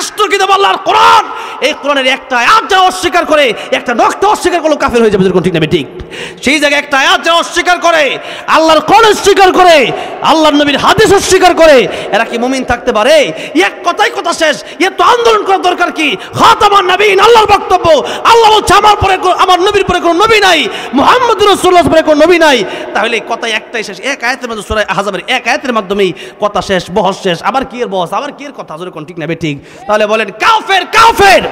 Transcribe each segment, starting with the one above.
রাষ্ট্র কিতাব আল্লাহর কোরআন, এই কোরআনের একটা আয়াত যারা অস্বীকার করে, একটা নকশা অস্বীকার করলো কাফের হয়ে যাবে, যেরকম ঠিক না ঠিক। সেই জায়গায় একটা আয়াত যারা অস্বীকার করে, আল্লাহর কোরআন অস্বীকার করে, আল্লাহর নবীর হাদিস অস্বীকার করে, এরা কি মুমিন থাকতে পারে? এক কথাই কথা শেষ। এত আন্দোলন করার দরকার কি? খাতামান নবীন আল্লাহর বক্তব্য, আল্লাহ বলছে আমার পরে আমার নবীর পরে কোনো নবী নাই, মুহাম্মদুর রাসূলুল্লাহ পরে কোনো নবী নাই। তাহলে কথা একটাই শেষ, এক আয়াতের মধ্যে সূরা আহজাবের এক আয়াতের মাধ্যমেই কথা শেষ, বহস শেষ। আবার কি এর বহস, আবার কি এর কথা, জোরে কোন ঠিক না ঠিক? তাহলে বলেন কাফের কাফের,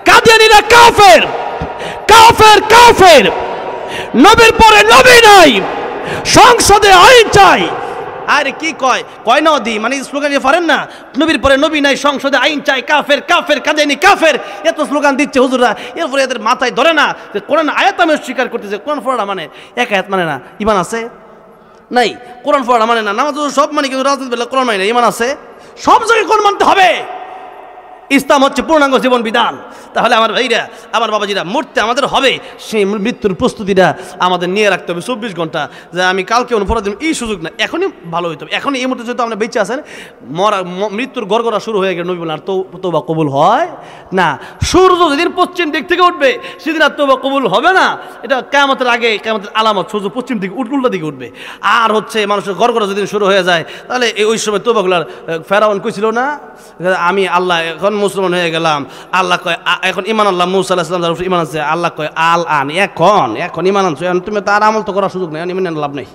কাদিয়ানীরা কাফের কাফের কাফের, নবীর পরে নবী নাই, সংসদে আইন চাই। আরে কি কয় কয় না দি মানে স্লোগান দিয়ে পারেন না, নবীর পরে নবী নাই, সংসদে আইন চাই, কাফের কাফের কাদিয়ানী কাফের, এত স্লোগান দিচ্ছে হুজুররা। এরপরে এদের মাথায় ধরে না যে কোরআন আয়াত আমি স্বীকার করতেছে, কোরআন পড়া মানে এক আয়াত মানে না, ইমান আছে নাই? কোরআন পড়া মানে না, নামাজ সব মানে, কিন্তু রাজনীতি বেলা কোরআন মানে না, ইমান আছে? সব জায়গায় কোরআন মানতে হবে। ইসলাম হচ্ছে পূর্ণাঙ্গ জীবন বিধান। তাহলে আমার ভাইরা, আমার বাবাজিরা, মরতে আমাদের হবে, সেই মৃত্যুর প্রস্তুতিটা আমাদের নিয়ে রাখতে হবে 24 ঘন্টা। যে আমি কালকে অনুপরাধ দিন, এই সুযোগ না, এখনই ভালো হইতে হবে। এখনই এই মুহূর্তে যেহেতু আমরা বেঁচে আছেন, মৃত্যুর গড়গড়া শুরু হয়ে গেলে নবী বলেন আর তওবা কবুল হয় না। সূর্য যেদিন পশ্চিম দিক থেকে উঠবে সেদিন আর তওবা কবুল হবে না। এটা কিয়ামতের আগে, কিয়ামতের আলামত, সূর্য পশ্চিম দিকে উল্টা দিকে উঠবে। আর হচ্ছে মানুষের গড়গড়া যেদিন শুরু হয়ে যায়, তাহলে ওই সময় তওবাগুলার ফেরাউন কইছিল না, আমি আল্লাহ এখন মুসলমান হয়ে গেলাম। আল্লাহ কয় এখন ইমান আল্লাহ মুসা আলাইহিস সালাম যার উপর ইমান আছে, আল্লাহ কয় আল আন, এখন ইমান আনছো, তুমি তার আমল তো করার সুযোগ নেই, ইমান লাভ নেই,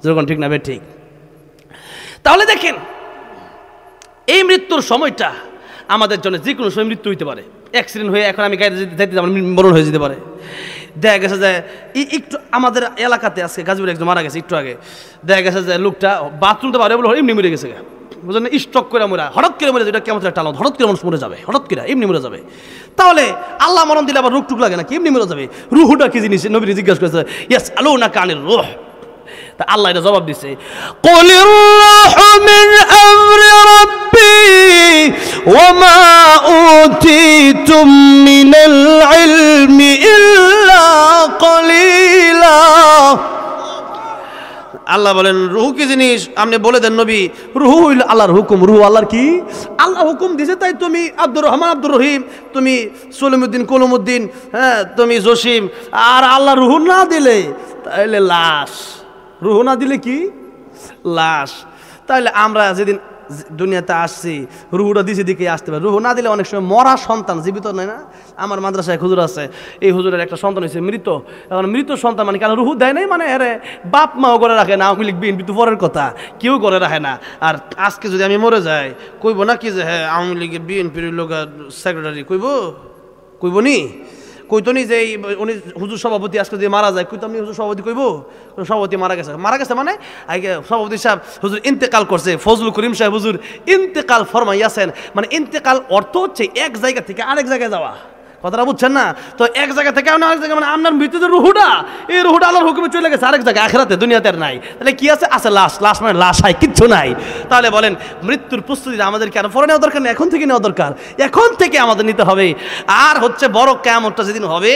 যেরকম ঠিক না ঠিক। তাহলে দেখেন এই মৃত্যুর সময়টা আমাদের জন্য যে কোনো সময় মৃত্যু হইতে পারে। অ্যাক্সিডেন্ট হয়ে এখন আমি গাড়ি যাইতে আমার মরণ হয়ে যেতে পারে। দেখা গেছে যে একটু আমাদের এলাকাতে আজকে গাজীপুরে একজন মারা গেছে একটু আগে, দেখা গেছে যে লোকটা বাথরুমতে পারে বলে এমনি মরে গেছে, বুঝলেন, স্ট্রোক করে মরা, হঠাৎ করে মরে, যেটা কেমন একটা আলাদা, হঠাৎ করে মানুষ মরে যাবে, হঠাৎ করে এমনি মরে যাবে। তাহলে আল্লাহ মরণ দিলে আবার রুখ টুক লাগে না, কি এমনি মরে যাবে? রুহুটা কি জিনিস নবী জিজ্ঞাসা করেছে, ইয়াস আলুনা কানির রুহ। তা আল্লাহ এটা জবাব দিচ্ছে, কুলির রূহু মিন আমরি রাব্বি ওয়া মা উতিতুম মিনাল ইলমি ইল্লা কলিলা। আল্লাহ বলেন রুহু কি জিনিস আপনি বলে দেন নবী, রুহু হইল আল্লাহর হুকুম। রুহু আল্লাহর কি? আল্লাহ হুকুম দিছে, তাই তুমি আব্দুর রহমান, আব্দুর রহিম, তুমি সলিমুদ্দিন, কলমুদ্দিন, হ্যাঁ তুমি জসিম। আর আল্লাহ রুহু না দিলে তাহলে লাশ, রুহু না দিলে কি? লাশ। তাহলে আমরা যেদিন দুনিয়াতে আসছি রুহুটা দিছে দিকে আসতে পারে, রুহু না দিলে অনেক সময় মরা সন্তান জীবিত নয় না। আমার মাদ্রাসায় হুজুর আছে, এই হুজুরের একটা সন্তান হয়েছে মৃত। এখন মৃত সন্তান মানে কেন রুহু দেয় নাই, মানে আরে বাপ মাও করে রাখে না, আওয়ামী লীগ বিএনপি তো পরের কথা, কেউ করে রাখে না। আর আজকে যদি আমি মরে যাই কইব না কি যে হ্যাঁ আওয়ামী লীগের বিএনপির লোক সেক্রেটারি, কইব নি, কইতো নি যে উনি হুজুর সভাপতি আজকে যদি মারা যায়, কইতো আমি হুজুর সভাপতি কইব? সভাপতি মারা গেছে মানে আগে সভাপতি সাহেব হুজুর ইন্তেকাল করছে, ফজলুল করিম সাহেব হুজুর ইন্তেকাল ফরমাইয়াছেন। মানে ইন্তেকাল অর্থ হচ্ছে এক জায়গা থেকে আরেক জায়গায় যাওয়া, কথাটা বুঝছেন না? তো এক জায়গা থেকে আরেক জায়গা, মানে আপনার মৃত্যুতে রুহুটা, এই রুহুটা আল্লাহর হুকুমে চলে গেছে আরেক জায়গায়, আখিরাতে, দুনিয়াতে আর নাই। তাহলে কি আছে? আছে লাশ। লাশ মানে লাশ, হয় কিচ্ছু নাই। তাহলে বলেন মৃত্যুর প্রস্তুতি আমাদেরকে আরো পরে নেওয়া দরকার নেই, এখন থেকে নেওয়া দরকার, এখন থেকে আমাদের নিতে হবে। আর হচ্ছে বড় কিয়ামতটা যেদিন হবে,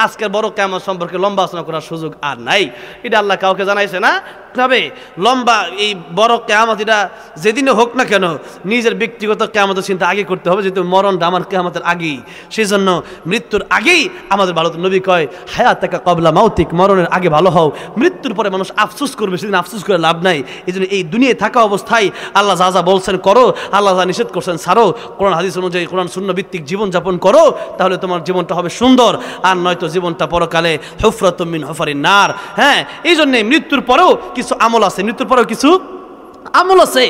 আজকের বড় কিয়ামত সম্পর্কে লম্বা আলোচনা করার সুযোগ আর নাই, এটা আল্লাহ কাউকে জানাইছে না। তবে লম্বা এই বড় কিয়ামত এটা যেদিনে হোক না কেন, নিজের ব্যক্তিগত কিয়ামতের চিন্তা আগে করতে হবে, যেহেতু মরণটা আমার কিয়ামতের আগেই। সেই জন্য মৃত্যুর আগেই আমাদের ভালো, নবী কয় হায়াতাকা ক্বাবলা মাউতিক, মরণের আগে ভালো হও। মৃত্যুর পরে মানুষ আফসোস করবে, সেদিন আফসোস করে লাভ নাই। এই জন্য এই দুনিয়ায় থাকা অবস্থায় আল্লাহ যা যা বলছেন করো, আল্লাহ যা নিষেধ করছেন ছাড়ো, কোরআন হাদিস অনুযায়ী কোরআন সুন্নাহ ভিত্তিক জীবনযাপন করো, তাহলে তোমার জীবনটা হবে সুন্দর। আর নয়তো জীবনটা পরকালে হুফরাতুম মিন হুফারিন নার। হ্যাঁ, এই জন্যে মৃত্যুর পরেও কিছু আমল আছে, মৃত্যুর পরেও কিছু আমল আছে।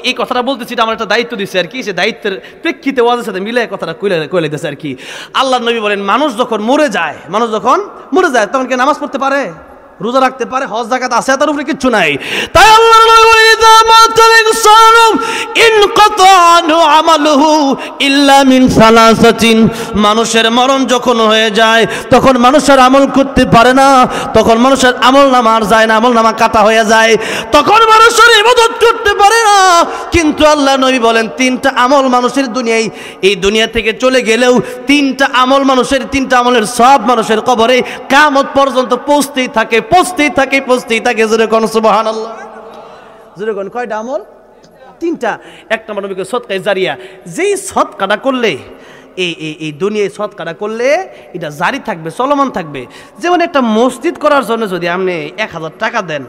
এই কথাটা বলতেছি, আমার একটা দায়িত্ব দিচ্ছে আর কি, সে দায়িত্বের প্রেক্ষিতে ওয়াজের সাথে মিলে কথাটা কইলে দিতেছে আর কি। আল্লাহর নবী বলেন মানুষ যখন মরে যায়, তখন কি নামাজ পড়তে পারে, রোজা রাখতে পারে, হজ যাকাত আছে, তার উপরে কিচ্ছু নাই। তাই আল্লাহর নবী বলেন ইযা মাতাল ইনসানু ইনকাতা আনহু আমালুহু ইল্লা মিন সালাসাতিন। মানুষের মরণ যখন হয়ে যায় তখন মানুষের আমল করতে পারে না, তখন মানুষের আমলনামা আর যায় না, আমলনামা কাটা হয়ে যায়, তখন মানুষের ইবাদত করতে পারে না। কিন্তু আল্লাহর নবী বলেন তিনটা আমল মানুষের দুনিয়ায়, এই দুনিয়া থেকে চলে গেলেও তিনটা আমল মানুষের, তিনটা আমলের সব মানুষের কবরে কিয়ামত পর্যন্ত পৌঁছতেই থাকে। জোরে কোন সুবহানাল্লাহ, জোরে কোন। কয়টা আমল? তিনটা। এক নম্বর নবী সদকায়ে জারিয়া, যেই সদকাটা করলে এই দুনিয়ায় সদকাটা করলে এটা জারি থাকবে, চলমান থাকবে। যেমন একটা মসজিদ করার জন্য যদি আপনি 1000 টাকা দেন,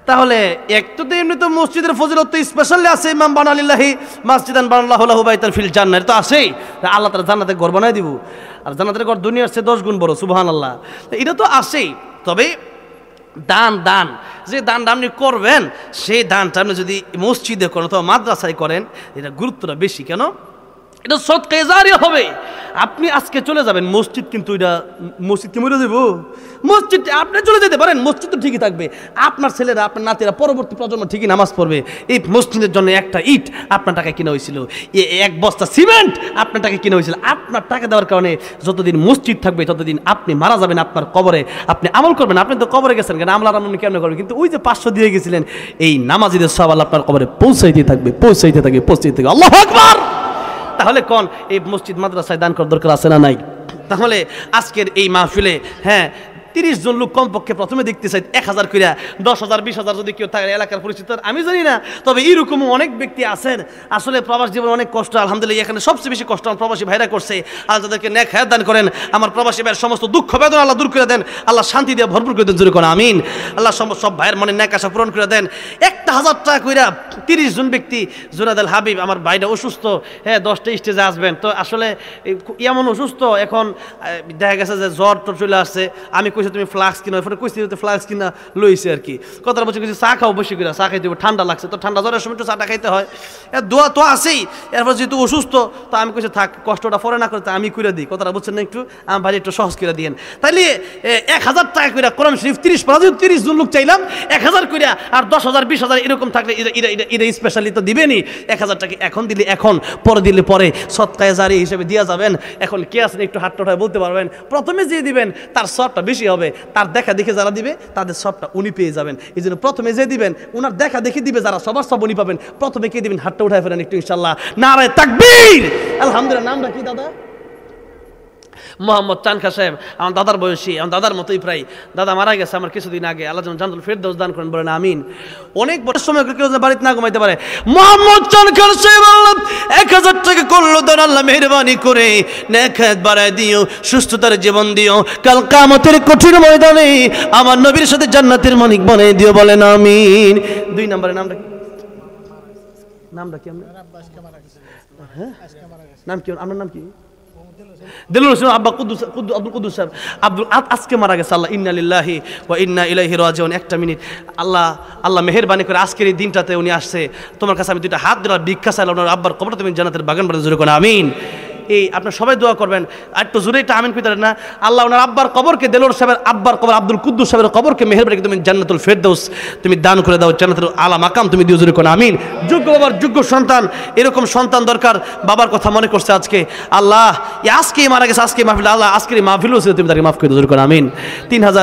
তাহলে একটু তো এমনি তো মসজিদের ফজিলত তো স্পেশালি আছে, ইমাম বানালিল্লাহি মসজিদান বানাল্লাহু লাহু বাইতান ফিল জান্নাহ, তো আছেই। আল্লাহ তাআলা জান্নাতে ঘর বানায় দিব, আর জান্নাতের ঘর দুনিয়ার চেয়ে 10 গুণ বড়, সুবহানাল্লাহ। এটা তো আছেই। তবে দান যে দানটা আপনি করবেন, সেই দানটা আপনি যদি মসজিদে করেন অথবা মাদ্রাসায় করেন, এটা গুরুত্বটা বেশি। কেন? এটা সদকায়ে জারিয়া হবে। আপনি আজকে চলে যাবেন, মসজিদ কিন্তু এটা মসজিদ কি মরে যাবো? মসজিদ আপনি চলে যেতে পারেন, মসজিদ তো ঠিকই থাকবে। আপনার ছেলেরা, আপনার নাতিরা, পরবর্তী প্রজন্ম ঠিকই নামাজ পড়বে। এই মসজিদের জন্য একটা ইট আপনার টাকায় কিনা হয়েছিল, এক বস্তা সিমেন্ট আপনার টাকায় কিনা হয়েছিল। আপনার টাকা দেওয়ার কারণে যতদিন মসজিদ থাকবে ততদিন আপনি মারা যাবেন, আপনার কবরে আপনি আমল করবেন। আপনি তো কবরে গেছেন, কেন আমল আপনি কেমন করবেন? কিন্তু ওই যে 500 দিয়ে গেছিলেন, এই নামাজিদের সওয়াব আল্লাহ আপনার কবরে পৌঁছাইতে থাকবে, পৌঁছাইতে থাকবে, পৌঁছাইতে থাকবে। আল্লাহু আকবার। তাহলে কোন এই মসজিদ মাদ্রাসায় দান করার দরকার আছে না নাই? তাহলে আজকের এই মাহফিলে 30 জন লোক কমপক্ষে প্রথমে দেখতে চাই, 1000 কইরা, 10,000 20,000 যদি কেউ থাকে এলাকার পরিচিত, আমি জানি না। তবে এইরকম অনেক ব্যক্তি আছেন, আসলে প্রবাস জীবন অনেক কষ্ট। আলহামদুলিল্লাহ এখানে সবচেয়ে বেশি কষ্ট আমার প্রবাসী ভাইরা করছে। আল্লাহ তাদেরকে নেক হায়াত দান করেন। আমার প্রবাসী ভাইয়ের সমস্ত দুঃখ বেদনা আল্লাহ দূর করে দেন, আল্লাহ শান্তি দিয়ে ভরপুর করে দেন, জোরে কোন আমিন। আল্লাহ সব ভাইয়ের মনে নেক আশা পূরণ করে দেন। 1000 টাকা কইরা 30 জন ব্যক্তি। জুনাদ হাবিব আমার ভাইটা অসুস্থ, 10টা স্টেজে আসবেন। তো আসলে এমন অসুস্থ, এখন দেখা গেছে যে জ্বর তো চলে আসছে। আমি কইছি তুমি ফ্লাক্স কিনো, এরপরে কইছি ফ্লাক্স কিনা লইছে আর কি। কথাটা বলছি কিছু চা খাও, বসে করে চা খাইতে হবে, ঠান্ডা লাগছে তো, ঠান্ডা জ্বরের সময় একটু চাটা খাইতে হয়। দোয়া তো আছেই। এরপর যেহেতু অসুস্থ, তো আমি কইছি থাক, কষ্টটা পরে না করতে আমি করে দিই। কথাটা বলছেন না একটু, আমার ভাই একটু সহজ করে দিয়েন। তাইলে 1000 টাকা করে কোরআন শরীফ 30 জন লোক চাইলাম, 1000 করে, আর 10,000 20,000 এরকম থাকলে এটা স্পেশালি তো দিবেনি। 1000 টাকা এখন দিলে এখন, পরে দিলে পরে, সদকায়ে জারিয়া হিসেবে দিয়া যাবেন। এখন কে আছেন একটু হাত উঠায় বলতে পারবেন? প্রথমে যে দিবেন তার সবটা বেশি হবে, তার দেখা দেখে যারা দিবে তাদের সবটা উনি পেয়ে যাবেন। এই জন্য প্রথমে যে দিবেন উনার দেখা দেখে দিবে যারা, সবার সব উনি পাবেন। প্রথমে কে দিবেন? হাতটা উঠায় ফেলেন একটু ইনশাআল্লাহ। নারায়ে তাকবীর। আলহামদুলিল্লাহ। নামটা কি দাদা? মোহাম্মদ চানখা সাহেব, আমার দাদার বয়সী, আমার দাদার মতোই প্রায়। দাদা মারা গেছে আমার কিছুদিন আগে, আল্লাহ যেন জান্নাতুল ফেরদাউস দান করেন, বলেন আমিন। অনেক বড় সময় কেউ বাড়িতে না ঘুমাইতে পারে। মোহাম্মদ চানখা সাহেব আল্লাহ 1000 টাকা করলো দান, আল্লাহ মেহেরবানি করে নেক হায়াত বাড়ায় দিও, সুস্থতার জীবন দিও, কাল কিয়ামতের কঠিন ময়দানে আমার নবীর সাথে জান্নাতের মালিক বানায় দিও, বলেন আমিন। 2 নম্বরের নামটা কি? নামটা কি আপনার? নাম কি আপনার? নাম কি? দিলুর হোসেন আব্বা আব্দুল কুদ্দুস সাহেব। আজকে মারা গেছে। আল্লাহ ইন্না লিল্লাহি ওয়া ইন্না ইলাইহি রাজিউন। একটা মিনিট, আল্লাহ মেহেরবানি করে আজকের এই দিনটাতে উনি আসছে। তোমার কাছে আমি 2টা হাত ধরে ভিক্ষা চাইলাম, ওনার আব্বার কবরটা তুমি জান্নাতের বাগান বানাতে জোরে করে আমিন। এই আপনার সবাই দোয়া করবেন, একটু জোরে একটা আমিন কইতে না। আল্লাহ ওনার আব্বার কবরকে, দেলোর সাহেবের আব্বার কবর, আব্দুল কুদ্দুস সাহেবের কবরকে মেহেরবানি করে তুমি জান্নাতুল ফেরদাউস তুমি দান করে দাও, জান্নাতুল আলা মাকাম তুমি দিও, জোরে করে আমিন। যোগ্য বাবার যোগ্য সন্তান, এরকম সন্তান দরকার। বাবার কথা মনে করছে আজকে, আল্লাহ আজকেই মারা গেছে, আজকে মাহফিল, আল্লাহ আজকের এই মাহফিলও তুমি তাকে মাফ করে দিও, জোরে করে আমিন। 3000